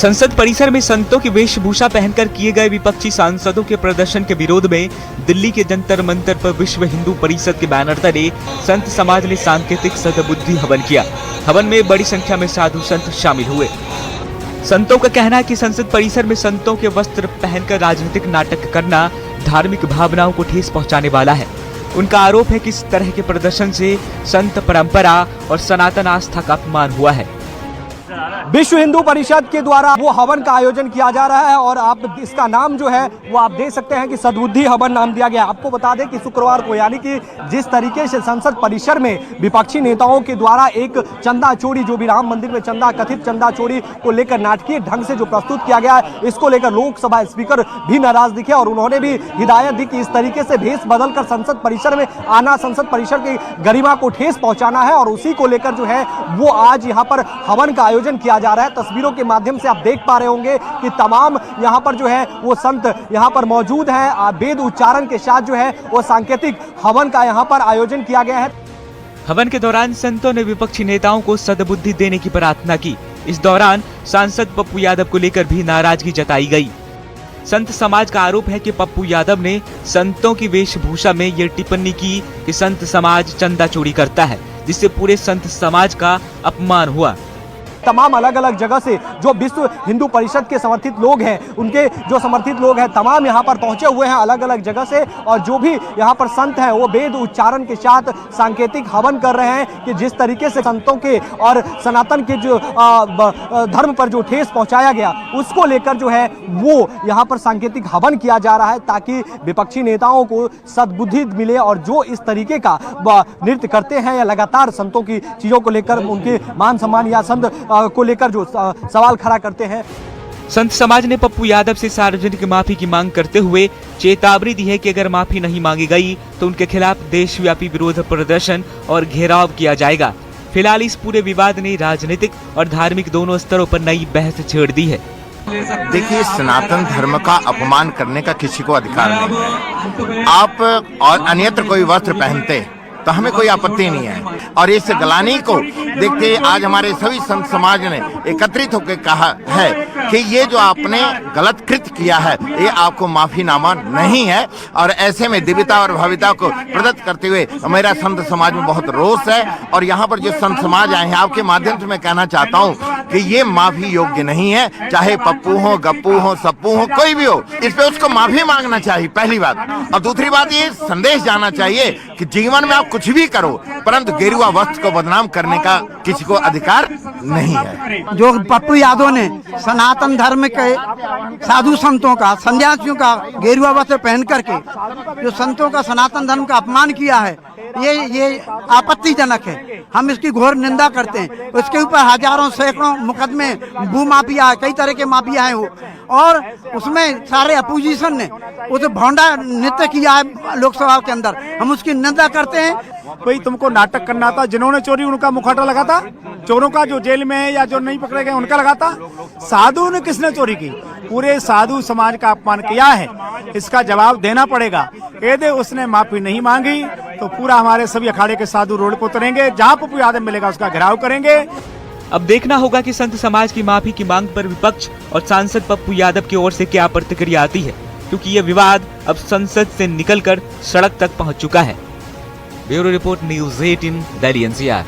संसद परिसर में संतों की वेशभूषा पहनकर किए गए विपक्षी सांसदों के प्रदर्शन के विरोध में दिल्ली के जंतर मंतर पर विश्व हिंदू परिषद के बैनर तले संत समाज ने सांकेतिक सद्बुद्धि हवन किया। हवन में बड़ी संख्या में साधु संत शामिल हुए। संतों का कहना है कि संसद परिसर में संतों के वस्त्र पहनकर राजनीतिक नाटक करना धार्मिक भावनाओं को ठेस पहुंचाने वाला है। उनका आरोप है कि इस तरह के प्रदर्शन से संत परंपरा और सनातन आस्था का अपमान हुआ है। विश्व हिंदू परिषद के द्वारा वो हवन का आयोजन किया जा रहा है और आप इसका नाम जो है वो आप देख सकते हैं कि सद्बुद्धि हवन नाम दिया गया। आपको बता दें कि शुक्रवार को यानी कि जिस तरीके से संसद परिसर में विपक्षी नेताओं के द्वारा एक चंदा चोरी, जो भी राम मंदिर में कथित चंदा चोरी को लेकर नाटकीय ढंग से जो प्रस्तुत किया गया है, इसको लेकर लोकसभा स्पीकर भी नाराज दिखे और उन्होंने भी हिदायत दी कि इस तरीके से भेष बदलकर संसद परिसर में आना, संसद परिसर की गरिमा को ठेस पहुंचाना है और उसी को लेकर जो है वो आज यहाँ पर हवन का आयोजन किया जा रहा है। तस्वीरों के माध्यम से आप देख पा रहे होंगे कि तमाम यहाँ पर जो है वो संत यहाँ पर मौजूद हैं। वेद उच्चारण के साथ जो है वो सांकेतिक हवन का यहाँ पर आयोजन किया गया है। हवन के दौरान संतों ने विपक्षी नेताओं को सद्बुद्धि देने की प्रार्थना की। इस दौरान सांसद पप्पू यादव को लेकर भी नाराजगी जताई गई। संत समाज का आरोप है कि पप्पू यादव ने संतों की वेशभूषा में ये टिप्पणी की कि संत समाज चंदा चोरी करता है, जिससे पूरे संत समाज का अपमान हुआ। तमाम अलग अलग जगह से जो विश्व हिंदू परिषद के समर्थित लोग हैं, उनके जो समर्थित लोग हैं तमाम यहाँ पर पहुंचे हुए हैं अलग अलग जगह से, और जो भी यहाँ पर संत हैं वो वेद उच्चारण के साथ सांकेतिक हवन कर रहे हैं कि जिस तरीके से संतों के और सनातन के जो धर्म पर जो ठेस पहुंचाया गया उसको लेकर जो है वो यहाँ पर सांकेतिक हवन किया जा रहा है ताकि विपक्षी नेताओं को सद्बुद्धि मिले और जो इस तरीके का नृत्य करते हैं या लगातार संतों की चीजों को लेकर उनके मान सम्मान या संत को लेकर जो सवाल खड़ा करते हैं। संत समाज ने पप्पू यादव से सार्वजनिक माफी की मांग करते हुए चेतावनी दी है कि अगर माफी नहीं मांगी गई तो उनके खिलाफ देशव्यापी विरोध प्रदर्शन और घेराव किया जाएगा। फिलहाल इस पूरे विवाद ने राजनीतिक और धार्मिक दोनों स्तरों पर नई बहस छेड़ दी है। देखिए, सनातन धर्म का अपमान करने का किसी को अधिकार नहीं है। आप और अन्यत्र कोई वस्त्र पहनते तो हमें कोई आपत्ति नहीं है। और इस गलानी को देखते आज हमारे सभी संत समाज ने एकत्रित होकर कहा है कि ये जो आपने गलत कृत्य किया है ये आपको माफीनामा नहीं है। और ऐसे में दिव्यता और भव्यता को प्रदत्त करते हुए मेरा संत समाज में बहुत रोष है। और यहाँ पर जो संत समाज आए हैं, आपके माध्यम से मैं कहना चाहता हूँ कि ये माफी योग्य नहीं है। चाहे पप्पू हो, गप्पू हो, सप्पू हो, कोई भी हो, इस पे उसको माफी मांगना चाहिए, पहली बात। और दूसरी बात, ये संदेश जाना चाहिए कि जीवन में आप कुछ भी करो परंतु गेरुआ वस्त्र को बदनाम करने का किसी को अधिकार नहीं है। जो पप्पू यादव ने सनातन धर्म के साधु संतों का, सन्यासियों का गेरुआ वस्त्र पहन करके जो संतों का सनातन धर्म का अपमान किया है, ये आपत्तिजनक है। हम इसकी घोर निंदा करते हैं। उसके ऊपर हजारों सैकड़ों मुकदमे, भू माफिया, कई तरह के माफिया हैं वो, और उसमें सारे अपोजिशन ने उस भौंडा नृत्य किया है लोकसभा के अंदर। हम उसकी निंदा करते हैं। कोई तुमको नाटक करना था, जिन्होंने चोरी उनका मुखौटा लगा था, चोरों का जो जेल में है या जो नहीं पकड़े गए उनका लगा था। साधु ने किसने चोरी की? पूरे साधु समाज का अपमान किया है, इसका जवाब देना पड़ेगा। यदि उसने माफी नहीं मांगी तो पूरा हमारे सभी अखाड़े के साधु रोड पर उतरेंगे, जहाँ पप्पू यादव मिलेगा उसका घेराव करेंगे। अब देखना होगा कि संत समाज की माफी की मांग पर विपक्ष और सांसद पप्पू यादव की ओर से क्या प्रतिक्रिया आती है, क्योंकि यह विवाद अब संसद से निकलकर सड़क तक पहुंच चुका है। Bureau report, news 18, Delhi NCR।